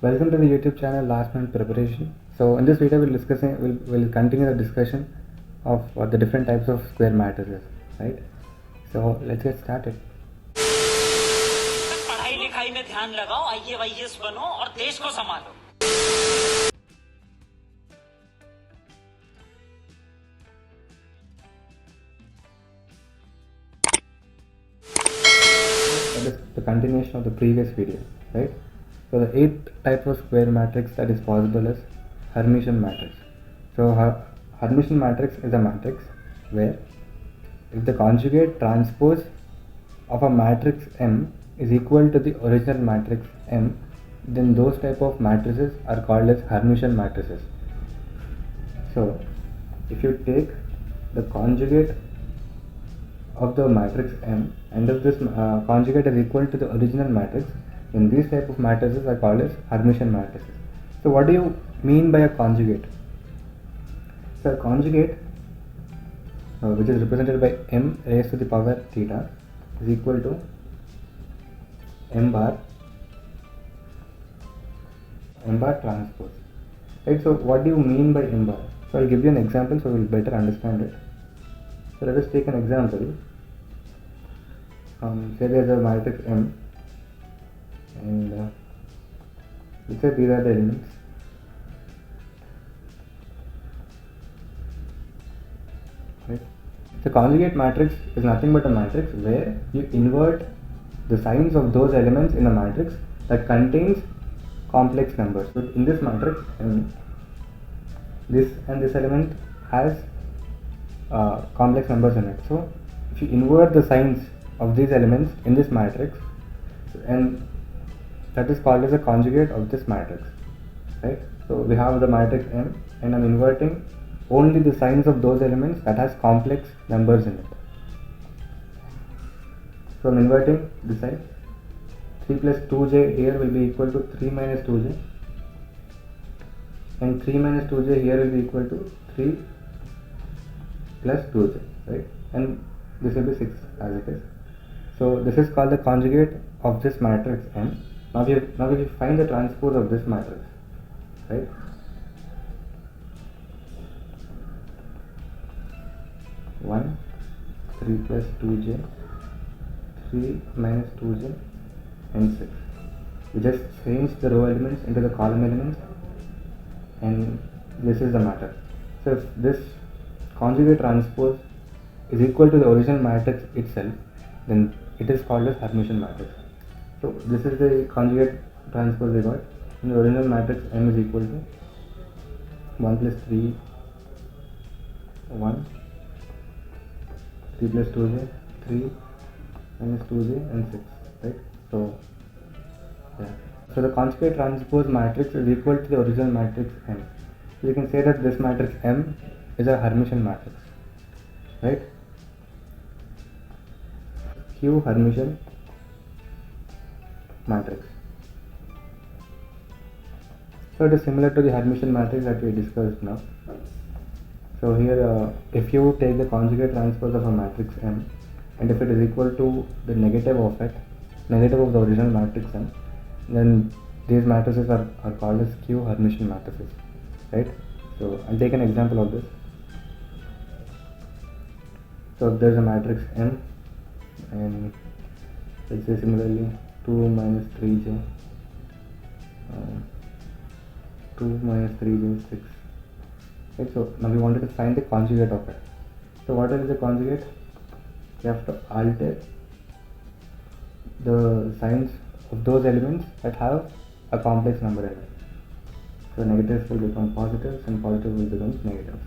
Welcome to the YouTube channel Last Minute Preparation. So in this video we'll continue the discussion of the different types of square matrices, right? So let's get started. पढ़ाई लिखाई में ध्यान लगाओ, IAS बनो और देश को संभालो। That is the continuation of the previous video, right? So the eighth type of square matrix that is possible is Hermitian matrix. So Hermitian matrix is a matrix where if the conjugate transpose of a matrix M is equal to the original matrix M, then those type of matrices are called as Hermitian matrices. So if you take the conjugate of the matrix M and if this conjugate is equal to the original matrix, then these type of matrices are called as Hermitian matrices. So what do you mean by a conjugate? So a conjugate which is represented by m raised to the power theta is equal to m bar transpose, right? So what do you mean by m bar? So I'll give you an example so we'll better understand it. So let us take an example. Say there's a matrix M and let's say these are the elements. Right? The conjugate matrix is nothing but a matrix where you invert the signs of those elements in a matrix that contains complex numbers. So in this matrix, this element has complex numbers in it. So if you invert the signs of these elements in this matrix, and that is called as a conjugate of this matrix, right? So we have the matrix M and I'm inverting only the signs of those elements that has complex numbers in it. So I'm inverting this side. 3 plus 2j here will be equal to 3 minus 2j, and 3 minus 2j here will be equal to 3 plus 2j, right? And this will be 6 as it is. So this is called the conjugate of this matrix M. Now we find the transpose of this matrix, right? One, 3 plus 2j, 3 minus 2j, and 6. We just change the row elements into the column elements, and this is the matrix. So if this conjugate transpose is equal to the original matrix itself, then it is called as Hermitian matrix. So this is the conjugate transpose we got, and the original matrix M is equal to 1 plus 3, 1, 3 plus 2j, 3 minus 2j, and 6, right? So yeah. So the conjugate transpose matrix is equal to the original matrix M. So you can say that this matrix M is a Hermitian matrix, right? Q Hermitian matrix. So it is similar to the Hermitian matrix that we discussed now. So here if you take the conjugate transpose of a matrix M and if it is equal to the negative of the original matrix M, then these matrices are called as Q Hermitian matrices, right? So I'll take an example of this. So if there is a matrix M and let's say similarly 2 minus 3j, 2 minus 3j is 6, right? So now we wanted to find the conjugate of it. So what is the conjugate? You have to alter the signs of those elements that have a complex number in it. So negatives will become positives and positives will become negatives,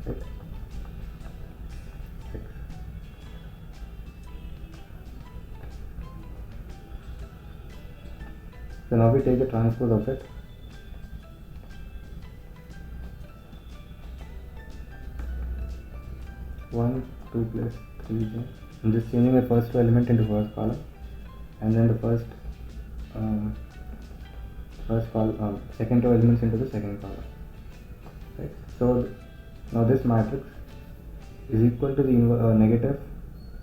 right? 6. So now we take the transpose of it. One, 2 plus 3j. I'm just changing the first two element into first column, and then the second two elements into the second column, right? So now this matrix is equal to the negative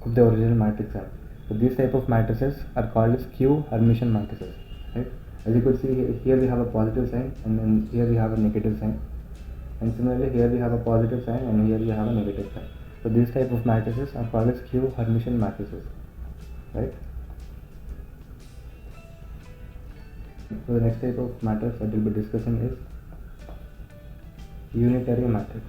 of the original matrix M. So these type of matrices are called as Q Hermitian matrices, right? As you could see here we have a positive sign, and then here we have a negative sign, and similarly here we have a positive sign and here we have a negative sign. So these type of matrices are called as Q-Hermitian matrices, right? So the next type of matrix that we'll be discussing is unitary matrix.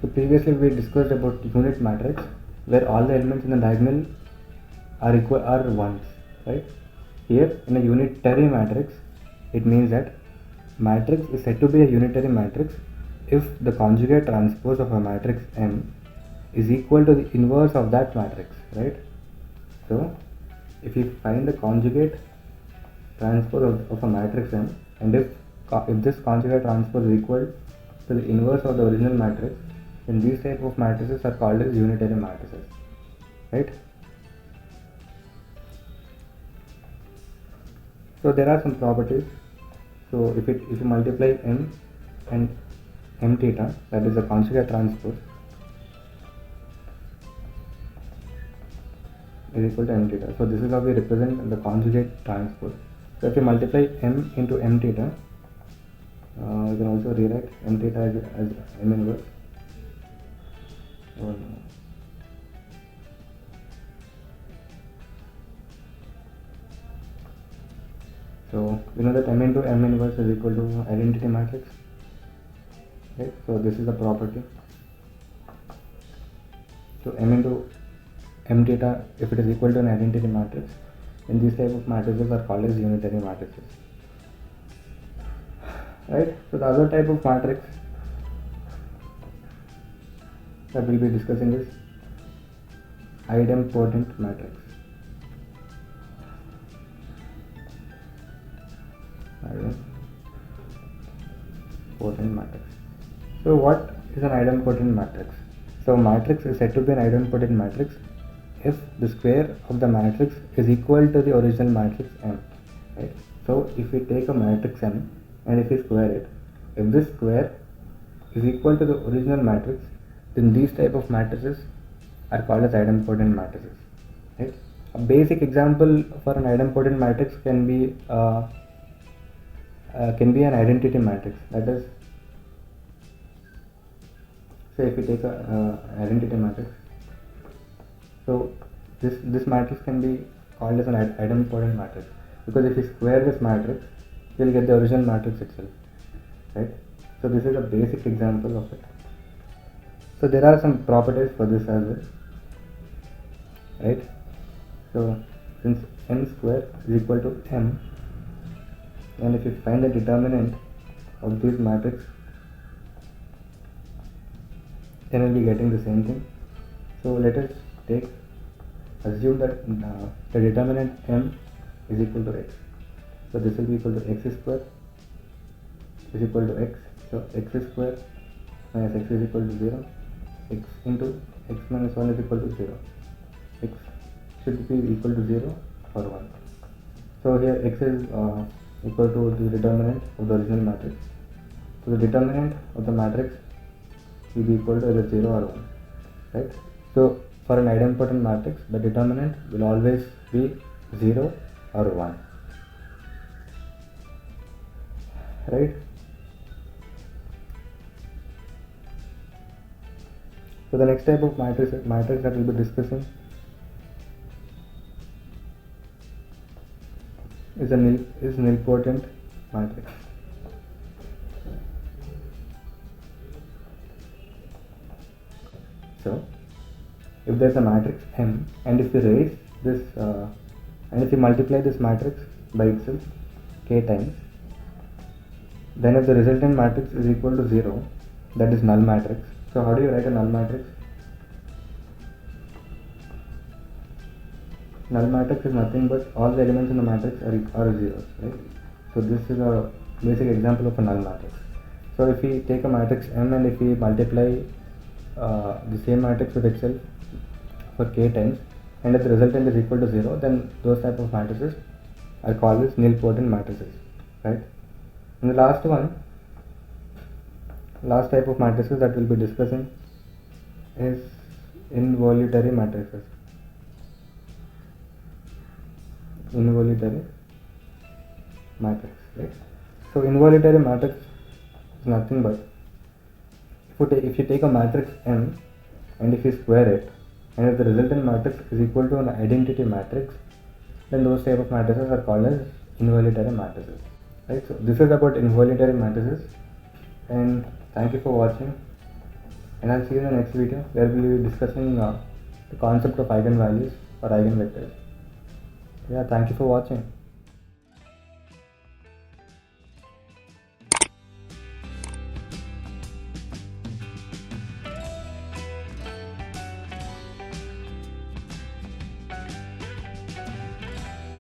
So previously we discussed about unit matrix, where all the elements in the diagonal are ones, right? Here in a unitary matrix, it means that matrix is said to be a unitary matrix if the conjugate transpose of a matrix M is equal to the inverse of that matrix, right? So if you find the conjugate transpose of a matrix M, and if this conjugate transpose is equal to the inverse of the original matrix, then these type of matrices are called as unitary matrices, right? So there are some properties. So if you multiply M and M theta, that is the conjugate transpose, is equal to M theta. So this is how we represent the conjugate transpose. So if you multiply M into M theta, you can also rewrite M theta as M inverse. So we know that M into M inverse is equal to identity matrix, right? So this is the property. So M into M theta, if it is equal to an identity matrix, then these type of matrices are called as unitary matrices, right? So the other type of matrix that we'll be discussing is idempotent matrix. Idempotent matrix. So what is an idempotent matrix? So matrix is said to be an idempotent matrix if the square of the matrix is equal to the original matrix M, right? So if we take a matrix M and if we square it, if this square is equal to the original matrix, then these type of matrices are called as idempotent matrices, right? A basic example for an idempotent matrix can be an identity matrix. That is, say if we take an identity matrix, so this matrix can be called as an idempotent matrix, because if you square this matrix, you will get the original matrix itself, right? So this is a basic example of it. So there are some properties for this as well, right? So since M square is equal to M, and if you find the determinant of this matrix, then we'll be getting the same thing. So let us assume that the determinant M is equal to X. So this will be equal to X square is equal to X. So X square minus X is equal to 0. X into X minus 1 is equal to 0. X should be equal to 0 or 1. So here X is equal to the determinant of the original matrix. So the determinant of the matrix will be equal to either 0 or 1, right? So for an idempotent matrix, the determinant will always be 0 or 1, right? So the next type of matrix that we'll be discussing is nilpotent matrix. So if there is a matrix M, and if we raise this and if we multiply this matrix by itself k times, then if the resultant matrix is equal to 0, that is null matrix. So how do you write a null matrix? Null matrix is nothing but all the elements in the matrix are zeros, right? So this is a basic example of a null matrix. So if we take a matrix M and if we multiply the same matrix with itself for k times, and if the resultant is equal to 0, then those type of matrices are called as nilpotent matrices, right? And the last type of matrices that we'll be discussing is involuntary matrices. Involuntary matrix, right? So involuntary matrix is nothing but if you take a matrix M and if you square it, and if the resultant matrix is equal to an identity matrix, then those type of matrices are called as involuntary matrices, right? So this is about involuntary matrices, and thank you for watching, and I'll see you in the next video where we'll be discussing the concept of eigenvalues or eigenvectors. Yeah, thank you for watching.